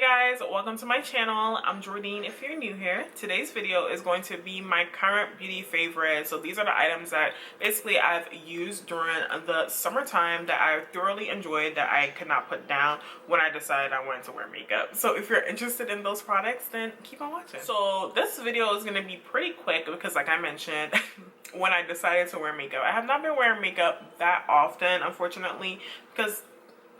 guys, welcome to my channel. I'm Jordan if you're new here. Today's video is going to be my current beauty favorites. So these are the items that basically I've used during the summertime that I thoroughly enjoyed, that I could not put down when I decided I wanted to wear makeup. So if you're interested in those products, then keep on watching. So this video is going to be pretty quick because, like I mentioned, when I decided to wear makeup, I have not been wearing makeup that often, unfortunately, because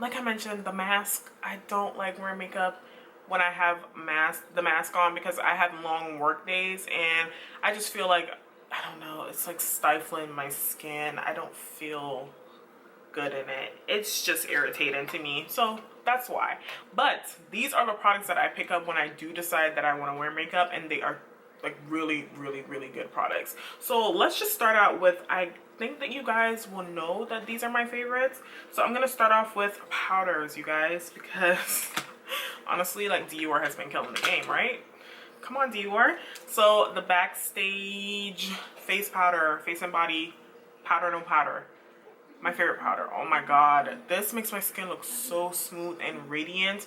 like I mentioned, the mask, I don't like wearing makeup when I have the mask on because I have long work days and I just feel like, I don't know, it's like stifling my skin. I don't feel good in it. It's just irritating to me. So that's why. But these are the products that I pick up when I do decide that I want to wear makeup, and they are like really good products. So let's just start out with, I think that you guys will know that these are my favorites. So I'm gonna start off with powders, you guys, because honestly, like, Dior has been killing the game, right? Come on, Dior. So the Backstage face powder, face and body powder, no powder, my favorite powder. Oh my god, this makes my skin look so smooth and radiant.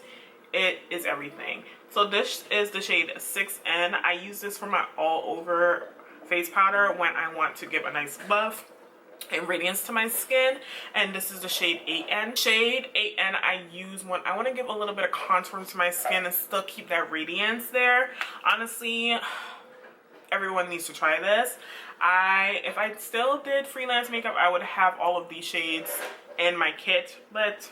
It is everything. So this is the shade 6N. I use this for my all over face powder when I want to give a nice buff and radiance to my skin. And this is the shade 8N. Shade 8N I use when I want to give a little bit of contour to my skin and still keep that radiance there. Honestly, everyone needs to try this. If I still did freelance makeup, I would have all of these shades in my kit, but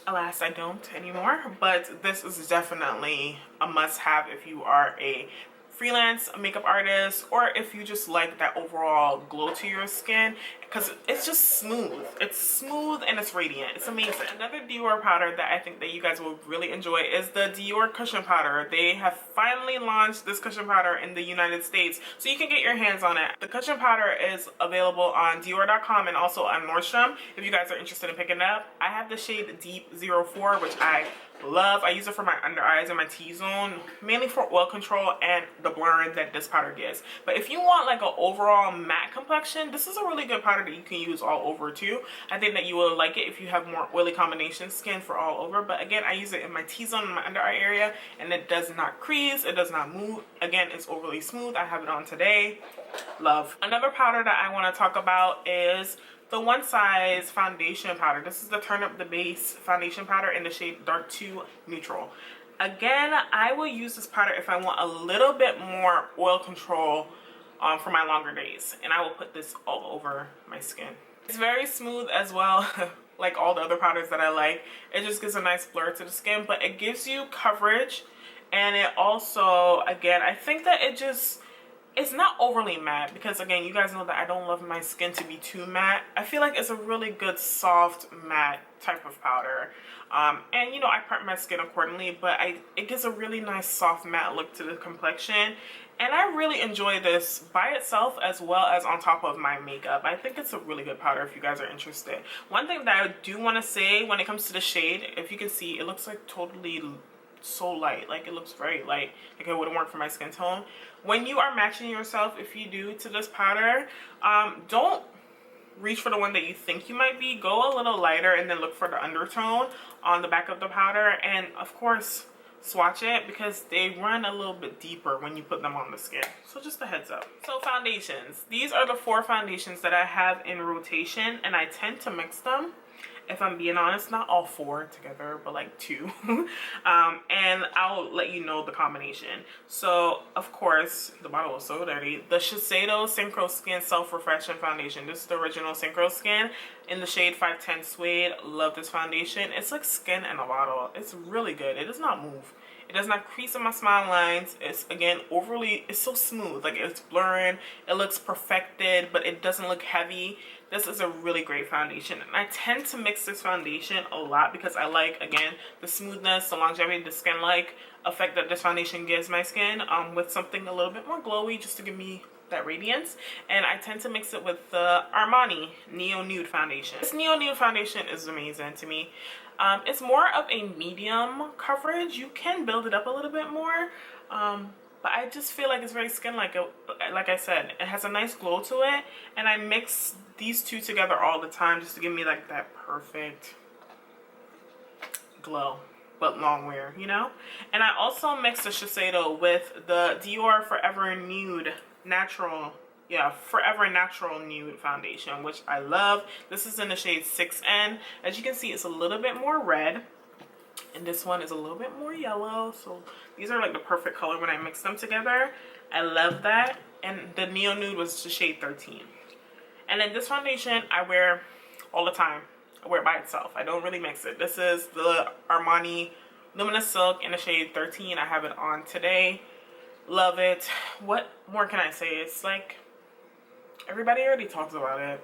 alas, I don't anymore. But this is definitely a must-have if you are a freelance makeup artist, or if you just like that overall glow to your skin, because it's just smooth. It's smooth and it's radiant. It's amazing. Another Dior powder that I think that you guys will really enjoy is the Dior cushion powder. They have finally launched this cushion powder in the United States, so you can get your hands on it. The cushion powder is available on Dior.com and also on Nordstrom if you guys are interested in picking it up. I have the shade Deep 04, which I love. I use it for my under eyes and my T-zone, mainly for oil control and the blurring that this powder gives. But if you want like an overall matte complexion, this is a really good powder that you can use all over too. I think that you will like it if you have more oily combination skin for all over. But again, I use it in my T-zone and my under eye area, and it does not crease, it does not move. Again, it's overly smooth. I have it on today. Love. Another powder that I want to talk about is the One Size foundation powder. This is the Turn Up the Base foundation powder in the shade Dark 2 Neutral. Again, I will use this powder if I want a little bit more oil control for my longer days, and I will put this all over my skin. It's very smooth as well, like all the other powders that I like. It just gives a nice blur to the skin, but it gives you coverage, and it also, again, I think that it's not overly matte, because again, you guys know that I don't love my skin to be too matte. I feel like it's a really good soft matte type of powder. And you know, I prep my skin accordingly, but it gives a really nice soft matte look to the complexion. And I really enjoy this by itself as well as on top of my makeup. I think it's a really good powder if you guys are interested. One thing that I do want to say when it comes to the shade, if you can see, it looks like totally so light. Like, it looks very light, like it wouldn't work for my skin tone. When you are matching yourself, if you do, to this powder, don't reach for the one that you think you might be. Go a little lighter and then look for the undertone on the back of the powder, and of course swatch it, because they run a little bit deeper when you put them on the skin. So just a heads up. So foundations, these are the 4 foundations that I have in rotation, and I tend to mix them, if I'm being honest. Not all 4 together, but like 2. And I'll let you know the combination. So of course, the bottle is so dirty. The Shiseido Synchro Skin Self-Refreshing Foundation. This is the original Synchro Skin in the shade 510 Suede. Love this foundation. It's like skin in a bottle. It's really good. It does not move. It does not crease in my smile lines. It's, again, it's so smooth. Like, it's blurring. It looks perfected, but it doesn't look heavy. This is a really great foundation. And I tend to mix this foundation a lot because I like, again, the smoothness, the longevity, the skin-like effect that this foundation gives my skin with something a little bit more glowy, just to give me that radiance. And I tend to mix it with the Armani Neo Nude foundation. This Neo Nude foundation is amazing to me. It's more of a medium coverage. You can build it up a little bit more, but I just feel like it's very skin-like. Like I said, it has a nice glow to it, and I mix these two together all the time just to give me like that perfect glow. but long wear, you know? And I also mixed the Shiseido with the Dior Forever Nude Natural, yeah, Forever Natural Nude foundation, which I love. This is in the shade 6N. As you can see, it's a little bit more red, and this one is a little bit more yellow. So these are like the perfect color when I mix them together. I love that. And the Neo Nude was the shade 13. And then this foundation I wear all the time. I wear it by itself. I don't really mix it. This is the Armani Luminous Silk in the shade 13. I have it on today. Love it. What more can I say? It's like, everybody already talks about it.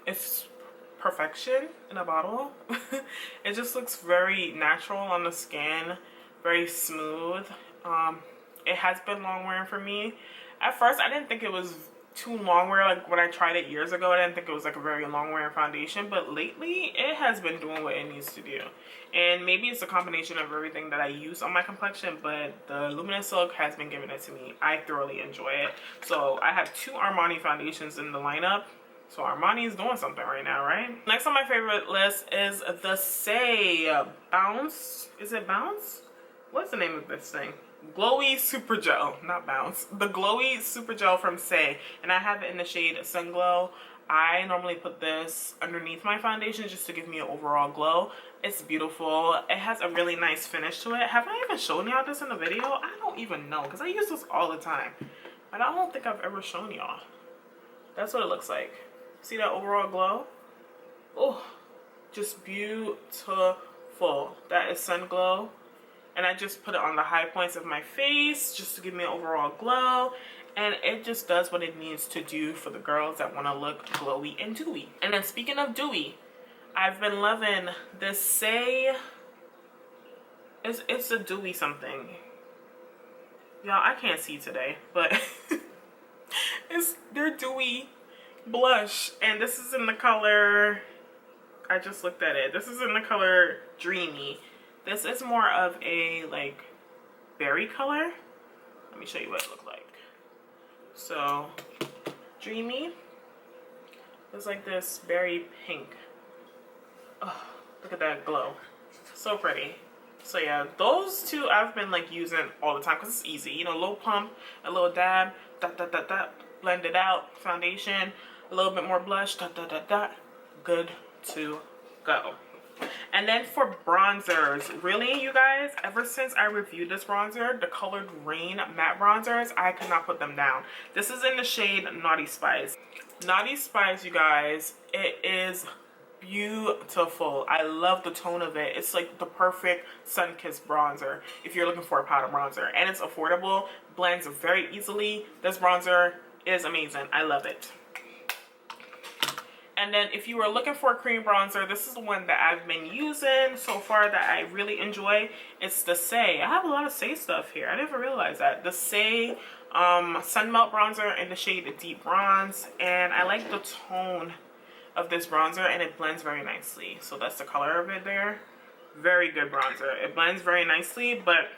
It's perfection in a bottle. It just looks very natural on the skin. Very smooth. It has been long wearing for me. At first, I didn't think it was too long wear. Like when I tried it years ago, I didn't think it was like a very long wearing foundation, but lately it has been doing what it needs to do. And maybe it's a combination of everything that I use on my complexion, but the Luminous Silk has been giving it to me. I thoroughly enjoy it. So I have 2 Armani foundations in the lineup. So Armani is doing something right now, right? Next on my favorite list is the Saie Bounce. Is it Bounce? What's the name of this thing? Glowy Super Gel, not Bounce. The Glowy Super Gel from Saie, and I have it in the shade Sunglow. I normally put this underneath my foundation just to give me an overall glow. It's beautiful. It has a really nice finish to it. Have I even shown y'all this in the video? I don't even know, because I use this all the time. But I don't think I've ever shown y'all. That's what it looks like. See that overall glow? Oh, just beautiful. That is Sunglow. And I just put it on the high points of my face just to give me an overall glow. And it just does what it needs to do for the girls that want to look glowy and dewy. And then speaking of dewy, I've been loving this Saie. It's a dewy something. Y'all, I can't see today, but it's their dewy blush. And this is in the color, I just looked at it. This is in the color Dreamy. This is more of a like berry color. Let me show you what it looks like. So Dreamy is like this berry pink. Oh, look at that glow. So pretty. So yeah, those 2 I've been like using all the time because it's easy. You know, a little pump, a little dab, dot, dot, dot, dot, blend it out, foundation, a little bit more blush, dot, dot, dot, dot. Good to go. And then for bronzers, really, you guys, ever since I reviewed this bronzer, the colored Raine matte bronzers, I could not put them down. This is in the shade Naughty Spice. Naughty Spice, you guys, it is beautiful. I love the tone of it. It's like the perfect sun-kissed bronzer if you're looking for a powder bronzer. And it's affordable, blends very easily. This bronzer is amazing. I love it. And then if you are looking for a cream bronzer, this is the one that I've been using so far that I really enjoy. It's the Saie. I have a lot of Saie stuff here. I never realized that. The Saie Sun Melt Bronzer in the shade Deep Bronze. And I like the tone of this bronzer, and it blends very nicely. So that's the color of it there. Very good bronzer. It blends very nicely, but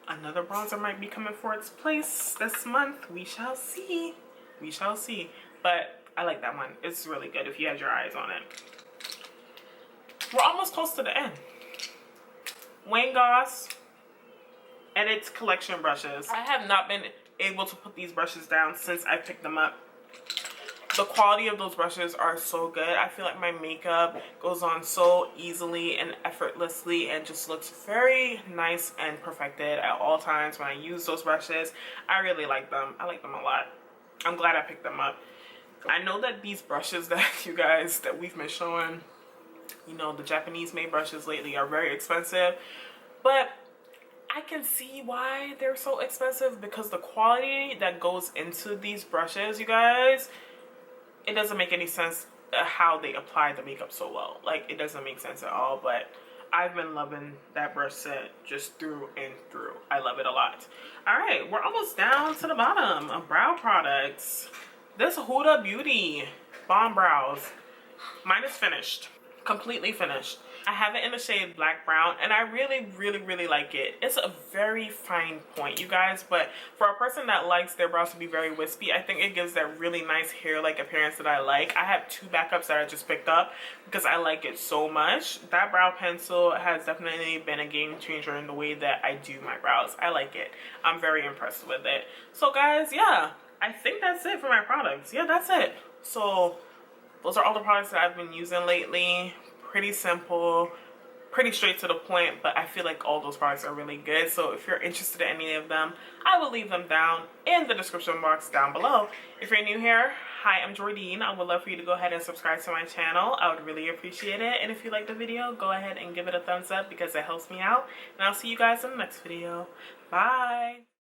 another bronzer might be coming for its place this month. We shall see. We shall see. But I like that one. It's really good if you had your eyes on it. We're almost close to the end. Goss Edits Collection brushes. I have not been able to put these brushes down since I picked them up. The quality of those brushes are so good. I feel like my makeup goes on so easily and effortlessly and just looks very nice and perfected at all times when I use those brushes. I really like them. I like them a lot. I'm glad I picked them up. I know that these brushes that you guys, that we've been showing, you know, the Japanese made brushes lately are very expensive, but I can see why they're so expensive because the quality that goes into these brushes, you guys, it doesn't make any sense how they apply the makeup so well. Like, it doesn't make sense at all, but I've been loving that brush set just through and through. I love it a lot. All right, we're almost down to the bottom of brow products. This Huda Beauty Bomb Brows. Mine is finished. completely finished. I have it in the shade black brown, and I really like it. It's a very fine point, you guys, but for a person that likes their brows to be very wispy, I think it gives that really nice hair-like appearance that I like. I have 2 backups that I just picked up because I like it so much. That brow pencil has definitely been a game changer in the way that I do my brows. I like it. I'm very impressed with it. So guys, yeah, I think that's it for my products. Yeah, that's it. So those are all the products that I've been using lately. Pretty simple, pretty straight to the point, but I feel like all those products are really good. So if you're interested in any of them, I will leave them down in the description box down below. If you're new here, hi, I'm Jordine. I would love for you to go ahead and subscribe to my channel. I would really appreciate it. And if you like the video, go ahead and give it a thumbs up because it helps me out. And I'll see you guys in the next video. Bye.